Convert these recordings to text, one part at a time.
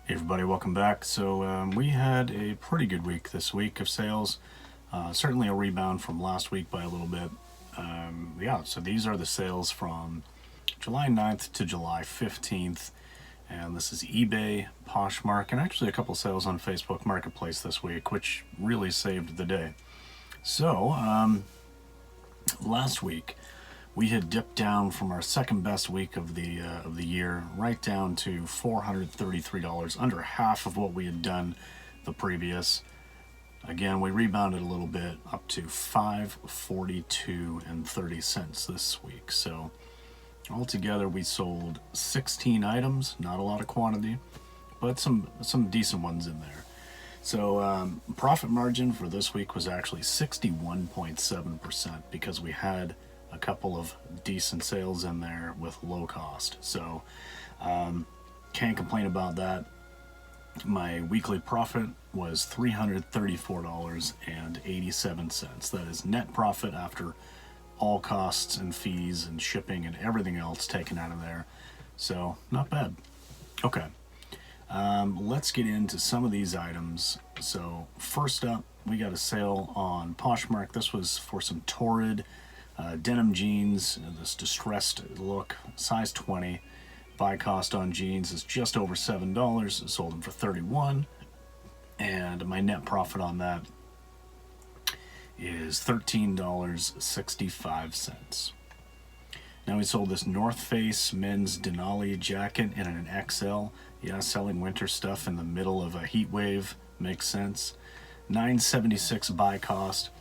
Hey everybody, welcome back. So we had a pretty good week this week of sales. Certainly a rebound from last week by a little bit. Yeah, so these are the sales from July 9th to July 15th. And this is eBay, Poshmark, and actually a couple sales on Facebook Marketplace this week, which really saved the day. So last week we had dipped down from our second best week of the year right down to $433, under half of what we had done the previous. Again, we rebounded a little bit up to $542 and 30 cents this week. So altogether we sold 16 items, not a lot of quantity, but some decent ones in there. So profit margin for this week was actually 61.7% because we had a couple of decent sales in there with low cost. So can't complain about that. My weekly profit was $334.87. That is net profit after all costs and fees and shipping and everything else taken out of there. So not bad. Okay. Let's get into some of these items. So first up, we got a sale on Poshmark. This was for some Torrid denim jeans, this distressed look, size 20. Buy cost on jeans is just over $7. Sold them for $31, and my net profit on that is $13.65. Now we sold this North Face men's Denali jacket in an XL. Yeah, selling winter stuff in the middle of a heat wave makes sense. $9.76 buy cost.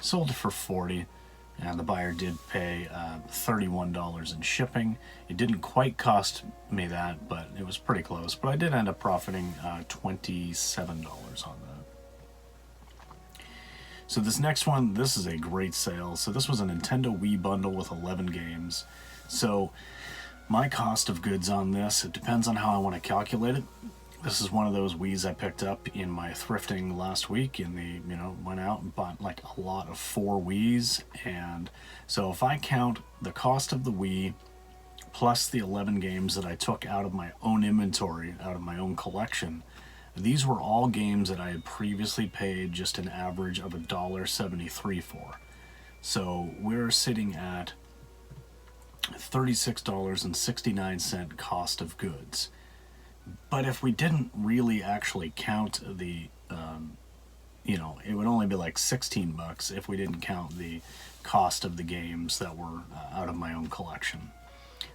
Sold it for $40. And the buyer did pay $31 in shipping. It didn't quite cost me that, but it was pretty close. But I did end up profiting $27 on that. So this next one, this is a great sale. So this was a Nintendo Wii bundle with 11 games. So my cost of goods on this, it depends on how I want to calculate it. This is one of those Wiis I picked up in my thrifting last week went out and bought like a lot of 4 Wiis. And so if I count the cost of the Wii plus the 11 games that I took out of my own inventory, out of my own collection, these were all games that I had previously paid just an average of $1.73 for. So we're sitting at $36.69 cost of goods. But if we didn't really actually count the, it would only be like $16 if we didn't count the cost of the games that were out of my own collection.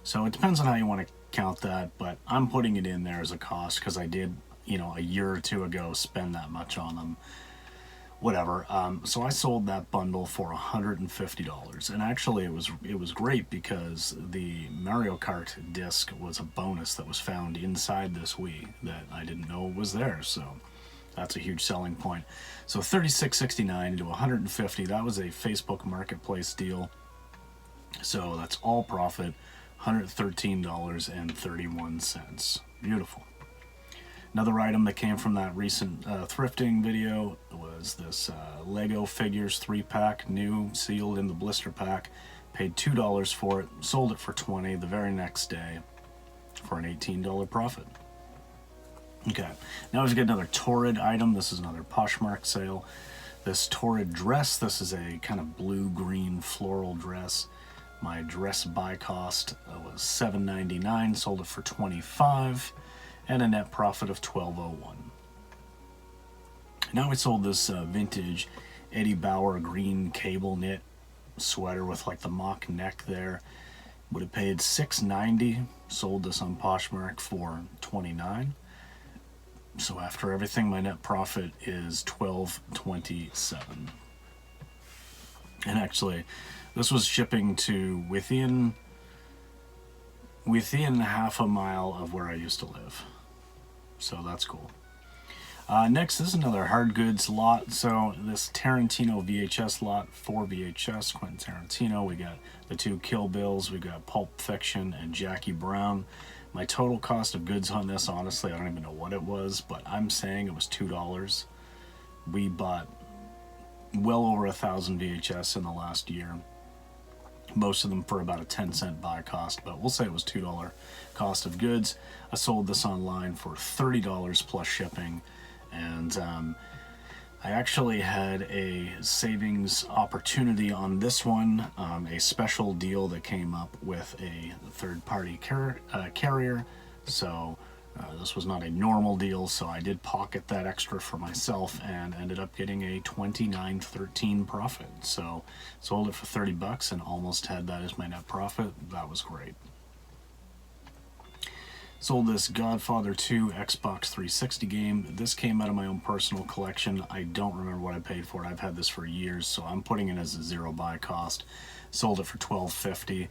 So it depends on how you want to count that, but I'm putting it in there as a cost because I did, a year or two ago spend that much on them. Whatever. So I sold that bundle for $150, and actually it was great because the Mario Kart disc was a bonus that was found inside this Wii that I didn't know was there. So that's a huge selling point. So $36.69 into $150. That was a Facebook Marketplace deal. So that's all profit, $113.31. Beautiful. Another item that came from that recent thrifting video was this Lego Figures 3-pack, new, sealed in the blister pack. Paid $2 for it, sold it for $20 the very next day for an $18 profit. Okay, now we've got another Torrid item. This is another Poshmark sale. This Torrid dress, this is a kind of blue-green floral dress. My dress buy cost was $7.99, sold it for $25. And a net profit of $12.01. Now we sold this vintage Eddie Bauer green cable knit sweater with like the mock neck there. Would have paid $6.90. Sold this on Poshmark for $29. So after everything, my net profit is $12.27. And actually, this was shipping to within half a mile of where I used to live. So that's cool. Next, this is another hard goods lot. So this Tarantino VHS lot, 4 VHS, Quentin Tarantino. We got the 2 Kill Bills. We got Pulp Fiction and Jackie Brown. My total cost of goods on this, honestly, I don't even know what it was, but I'm saying it was $2. We bought well over 1,000 VHS in the last year. most of them for about a 10-cent buy cost, but we'll say it was $2 cost of goods. I sold this online for $30 plus shipping, and I actually had a savings opportunity on this one, a special deal that came up with a third-party carrier. So this was not a normal deal, so I did pocket that extra for myself and ended up getting a $29.13 profit. So sold it for $30 and almost had that as my net profit. That was great. Sold this Godfather 2 Xbox 360 game. This came out of my own personal collection. I don't remember what I paid for it. I've had this for years, so I'm putting it as a zero buy cost. Sold it for $12.50,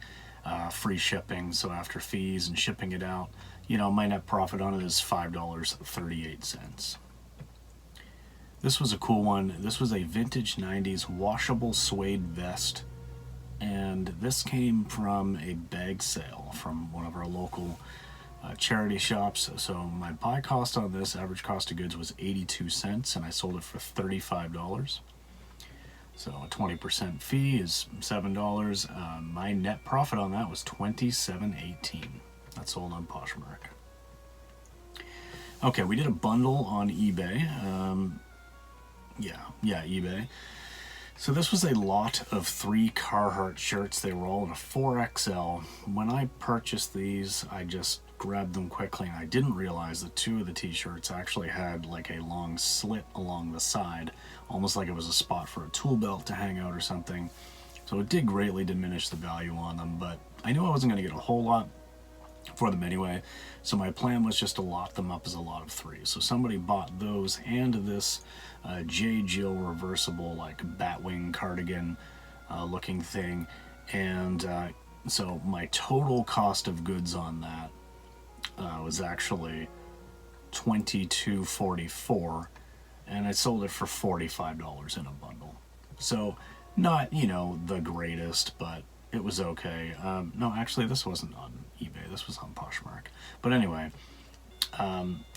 free shipping, so after fees and shipping it out, you know, my net profit on it is $5.38. This was a cool one. This was a vintage 90s washable suede vest, and this came from a bag sale from one of our local charity shops. So my buy cost on this, average cost of goods, was 82 cents, and I sold it for $35. So a 20% fee is $7. My net profit on that was $27.18. That sold on Poshmark. Okay, we did a bundle on eBay. eBay. So this was a lot of 3 Carhartt shirts. They were all in a 4XL. When I purchased these, I just grabbed them quickly, and I didn't realize that 2 of the t-shirts actually had like a long slit along the side, almost like it was a spot for a tool belt to hang out or something. So it did greatly diminish the value on them, but I knew I wasn't going to get a whole lot for them anyway, so my plan was just to lot them up as a lot of 3. So somebody bought those and this J. Jill reversible like Batwing cardigan looking thing, and so my total cost of goods on that was actually $22.44, and I sold it for $45 in a bundle. So not, you know, the greatest, but it was okay. No, actually, this wasn't on eBay. This was on Poshmark. But anyway,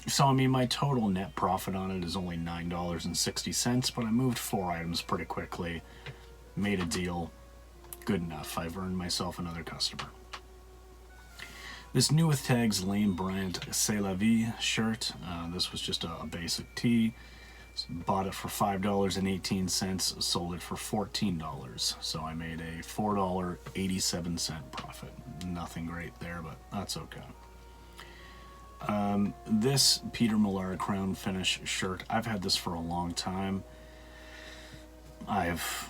so I mean, my total net profit on it is only $9.60, but I moved 4 items pretty quickly, made a deal. Good enough. I've earned myself another customer. This New With Tags Lane Bryant C'est La Vie shirt. This was just a basic tee. Bought it for $5.18, sold it for $14. So I made a $4.87 profit. Nothing great there, but that's okay. This Peter Millar Crown Finish shirt, I've had this for a long time. I've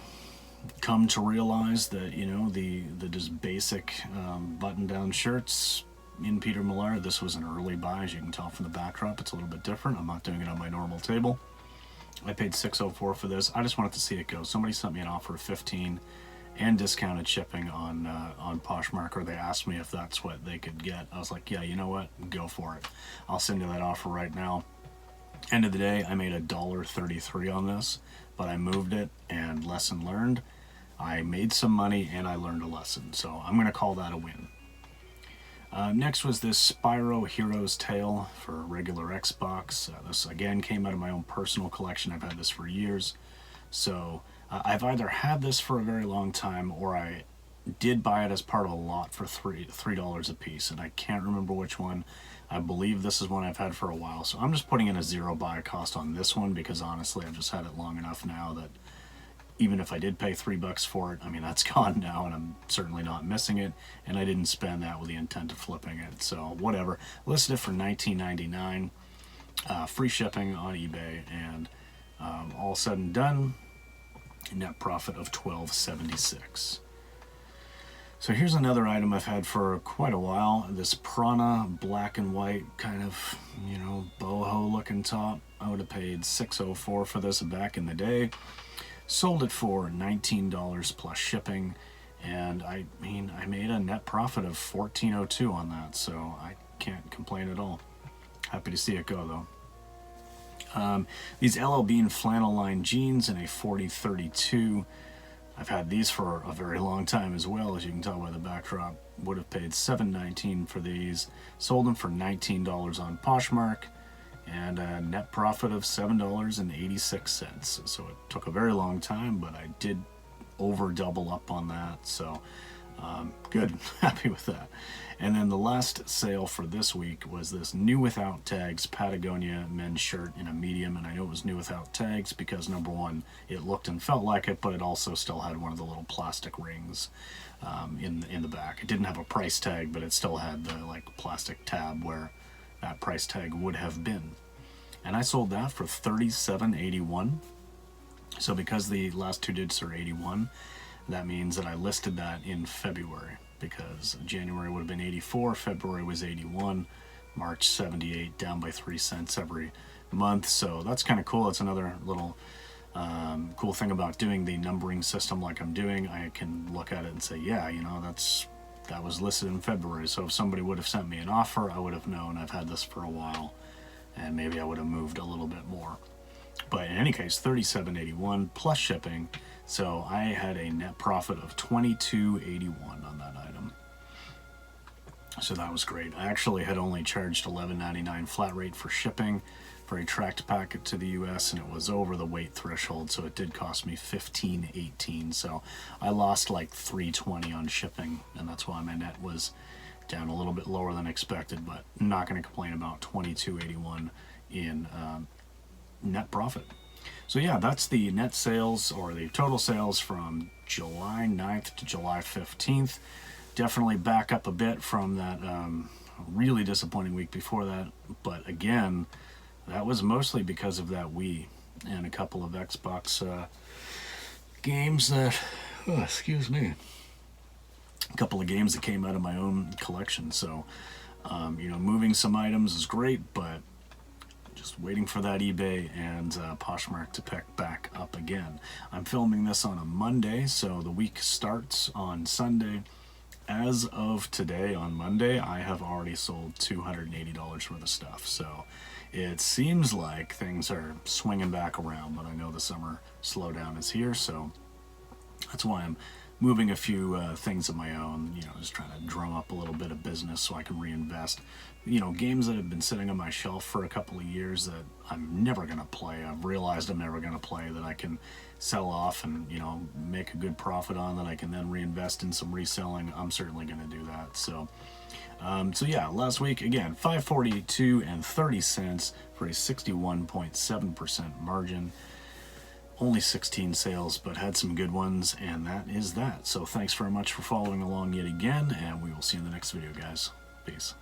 come to realize that, you know, the just basic button-down shirts in Peter Millar, this was an early buy. As you can tell from the backdrop, it's a little bit different. I'm not doing it on my normal table. I paid $6.04 for this. I just wanted to see it go. Somebody sent me an offer of $15 and discounted shipping on Poshmark, or they asked me if that's what they could get. I was like, yeah, you know what? Go for it. I'll send you that offer right now. End of the day, I made $1.33 on this, but I moved it, and lesson learned. I made some money and I learned a lesson, so I'm going to call that a win. Next was this Spyro Hero's Tale for regular Xbox. This again came out of my own personal collection. I've had this for years. So I've either had this for a very long time, or I did buy it as part of a lot for $3 a piece, and I can't remember which one. I believe this is one I've had for a while. So I'm just putting in a zero buy cost on this one, because honestly I've just had it long enough now that even if I did pay $3 for it, I mean, that's gone now, and I'm certainly not missing it, and I didn't spend that with the intent of flipping it, so whatever. Listed it for $19.99, free shipping on eBay, and all said and done, net profit of $12.76. So here's another item I've had for quite a while, this Prana black and white kind of, you know, boho looking top. I would have paid $6.04 for this back in the day. Sold it for $19 plus shipping, and I mean, I made a net profit of $14.02 on that, so I can't complain at all. Happy to see it go, though. These LL Bean flannel line jeans in a 40-32. I've had these for a very long time as well, as you can tell by the backdrop. Would have paid $7.19 for these. Sold them for $19 on Poshmark, and a net profit of $7.86. So it took a very long time, but I did over double up on that. So Good, happy with that. And then the last sale for this week was this new without tags Patagonia men's shirt in a medium, and I know it was new without tags because number one, it looked and felt like it, but it also still had one of the little plastic rings in the back. It didn't have a price tag, but it still had the like plastic tab where that price tag would have been. And I sold that for $37.81. So because the last two digits are 81, that means that I listed that in February, because January would have been 84, February was 81, March 78, down by 3 cents every month. So that's kind of cool. It's another little cool thing about doing the numbering system like I'm doing. I can look at it and say, yeah, you know, that was listed in February. So if somebody would have sent me an offer, I would have known I've had this for a while, and maybe I would have moved a little bit more. But in any case, $37.81 plus shipping. So I had a net profit of $22.81 on that item. So that was great. I actually had only charged $11.99 flat rate for shipping for a tracked packet to the US, and it was over the weight threshold, so it did cost me $15.18. So I lost like $3.20 on shipping, and that's why my net was down a little bit lower than expected, but I'm not going to complain about $22.81 in net profit. So yeah, that's the net sales, or the total sales, from July 9th to July 15th. Definitely back up a bit from that really disappointing week before that, but again, that was mostly because of that Wii and a couple of Xbox games that, excuse me, a couple of games that came out of my own collection. So, moving some items is great, but just waiting for that eBay and Poshmark to pick back up again. I'm filming this on a Monday, so the week starts on Sunday. As of today, on Monday, I have already sold $280 worth of stuff. So it seems like things are swinging back around, but I know the summer slowdown is here, so that's why I'm moving a few things of my own, just trying to drum up a little bit of business so I can reinvest. Games that have been sitting on my shelf for a couple of years that I'm never going to play. I've realized I'm never going to play, that I can sell off and, make a good profit on, that I can then reinvest in some reselling. I'm certainly going to do that. So yeah, last week, again, $5.42 and 30 cents for a 61.7% margin. Only 16 sales, but had some good ones, and that is that. So thanks very much for following along yet again, and we will see you in the next video, guys. Peace.